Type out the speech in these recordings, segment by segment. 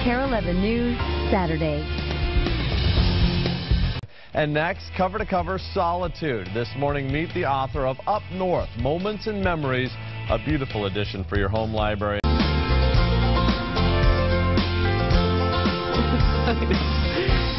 KARE 11 News, Saturday. And next, cover-to-cover Solitude. This morning, meet the author of Up North, Moments and Memories, a beautiful addition for your home library.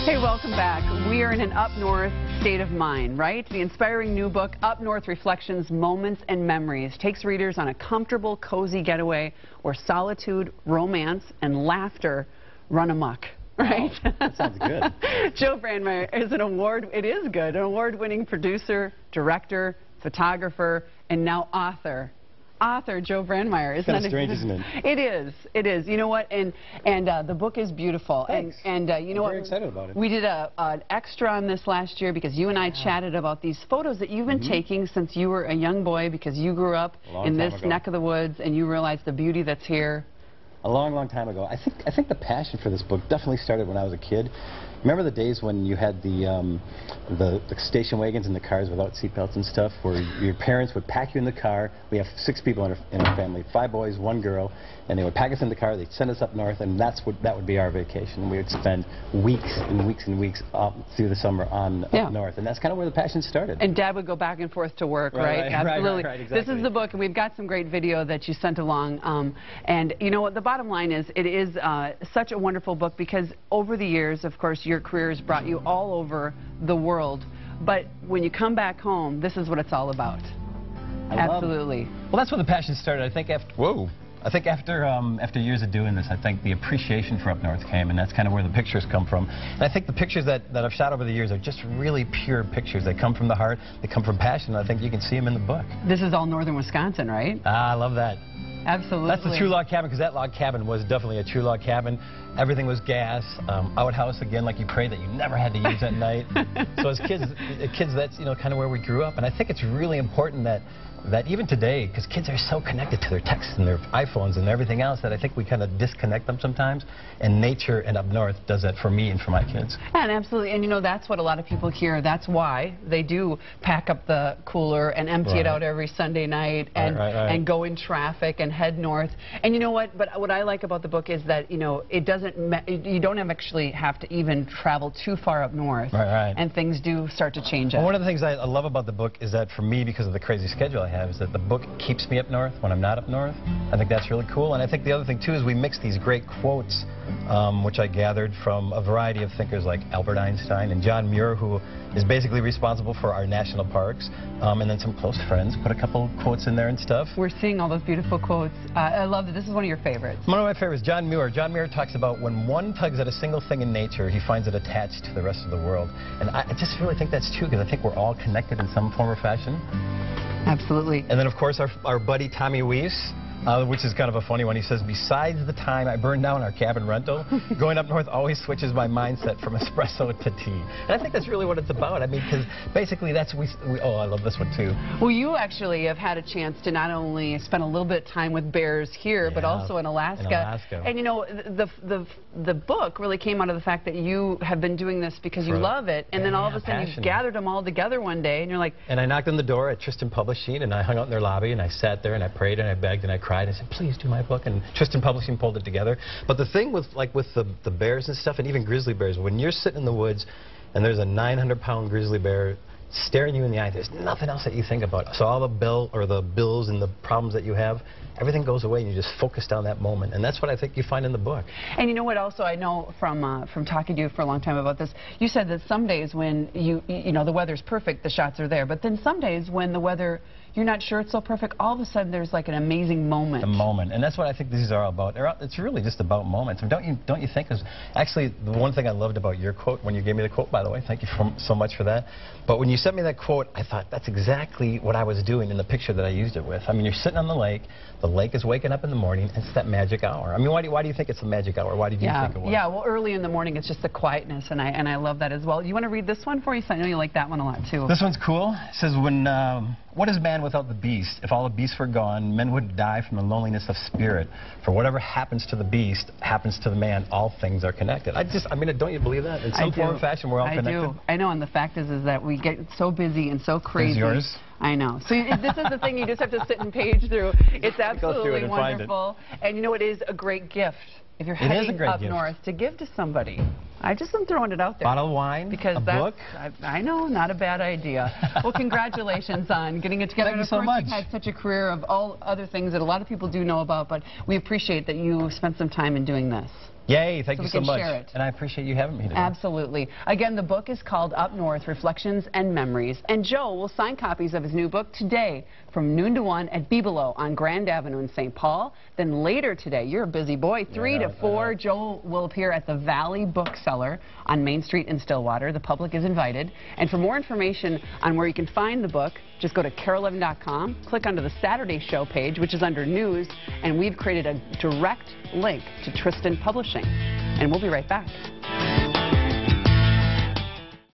Hey, welcome back. We are in an Up North state of mind, right? The inspiring new book, Up North Reflections, Moments and Memories, takes readers on a comfortable, cozy getaway where solitude, romance, and laughter run amok. Right? Wow, that sounds good. Joe Brandmeier is an award-winning producer, director, photographer, and now author. Author Joe Brandmeier. It's kind of strange, isn't it? It is. It is. You know what? And the book is beautiful. Thanks. And you know I'm very what? excited about it. We did an extra on this last year because you and I chatted about these photos that you've been taking since you were a young boy, because you grew up in this neck of the woods and you realized the beauty that's here. A long, long time ago. I think the passion for this book definitely started when I was a kid. Remember the days when you had the station wagons and the cars without seatbelts and stuff, where your parents would pack you in the car? We have 6 people in our family, 5 boys, 1 girl, and they would pack us in the car, they'd send us up north, and that would be our vacation. We would spend weeks and weeks and weeks up through the summer up north, and that's kind of where the passion started. And Dad would go back and forth to work, right? Absolutely. Right, exactly. This is the book, and we've got some great video that you sent along. And you know what, the bottom line is, it is such a wonderful book because over the years, of course, your career has brought you all over the world. But when you come back home, this is what it's all about. Absolutely. Well, that's when the passion started. I think after years of doing this, I think the appreciation for Up North came, and that's kind of where the pictures come from. And I think the pictures that I've shot over the years are just really pure pictures. They come from the heart, they come from passion, and I think you can see them in the book. This is all northern Wisconsin, right? I love that. Absolutely. That's the true log cabin, because that log cabin was definitely a true log cabin. Everything was gas, outhouse again, like you prayed that you never had to use at night. So as kids, that's kind of where we grew up. And I think it's really important that even today, because kids are so connected to their texts and their iPhones and everything else, that I think we kind of disconnect them sometimes. And nature and Up North does that for me and for my kids. And absolutely, and that's what a lot of people hear. That's why they do pack up the cooler and empty it out every Sunday night and go in traffic and head north. And you know what? But what I like about the book is that it doesn't. You don't actually have to even travel too far up north. And things do start to change. Well, one of the things I love about the book is that for me, because of the crazy schedule I have, is that the book keeps me up north when I'm not up north. I think that's really cool. And I think the other thing too is we mix these great quotes, which I gathered from a variety of thinkers like Albert Einstein and John Muir, who is basically responsible for our national parks, and then some close friends put a couple quotes in there and stuff. We're seeing all those beautiful quotes. I love that. This is one of your favorites. One of my favorites, John Muir. John Muir talks about when one tugs at a single thing in nature, he finds it attached to the rest of the world. And I just really think that's true, because I think we're all connected in some form or fashion. Absolutely. And then, of course, our buddy Tommy Weiss, which is kind of a funny one. He says, besides the time I burned down our cabin rental, going up north always switches my mindset from espresso to tea. And I think that's really what it's about. I mean, because basically that's oh, I love this one too. Well, you actually have had a chance to not only spend a little bit of time with bears here, but also in Alaska. And the book really came out of the fact that you have been doing this because you love it, and then all of a sudden you gathered them all together one day, and you're like... And I knocked on the door at Tristan Publishing, and I hung out in their lobby, and I sat there, and I prayed, and I begged, and I cried. I said, please do my book, and Tristan Publishing pulled it together. But the thing with the bears and stuff, and even grizzly bears, when you're sitting in the woods and there's a 900-pound grizzly bear staring you in the eye, there's nothing else that you think about. So all the bills and the problems that you have, everything goes away, and you just focused on that moment. And that's what I think you find in the book. And you know what also I know from talking to you for a long time about this, you said that some days when the weather's perfect, the shots are there, but then some days when the weather, you're not sure it's so perfect, all of a sudden there's like an amazing moment. A moment, and that's what I think these are all about. It's really just about moments. And don't you think? Because actually, the one thing I loved about your quote, when you gave me the quote, by the way, thank you so much for that. But when you sent me that quote, I thought that's exactly what I was doing in the picture that I used it with. I mean, you're sitting on the lake is waking up in the morning, and it's that magic hour. I mean, why do you think it's the magic hour? Why did you think it was? Yeah, well, early in the morning, it's just the quietness, and I love that as well. You want to read this one for you? I know you like that one a lot too. This one's cool. It says, what is man without the beast? If all the beasts were gone, men would die from the loneliness of spirit. For whatever happens to the beast happens to the man. All things are connected. I mean, don't you believe that? In some form or fashion, we're all connected. I do. I know, and the fact is that we get so busy and so crazy. Is yours? I know. So this is the thing, you just have to sit and page through. It's absolutely wonderful. And you know, it is a great gift if you're heading up gift. north, to give to somebody. I just am throwing it out there. Bottle of wine, because a book. I know, not a bad idea. Well, congratulations on getting it together. Thank you so much. You've had such a career of all other things that a lot of people do know about, but we appreciate that you spent some time in doing this. Yay, thank you so much. Share it. And I appreciate you having me today. Absolutely. Again, the book is called Up North, Reflections and Memories. And Joe will sign copies of his new book today from noon to 1 at Bebelow on Grand Avenue in St. Paul. Then later today, you're a busy boy, 3 to 4, Joe will appear at the Valley Bookseller on Main Street in Stillwater. The public is invited. And for more information on where you can find the book, just go to KARE11.com, click onto the Saturday Show page, which is under News, and we've created a direct link to Tristan Publishing. And we'll be right back.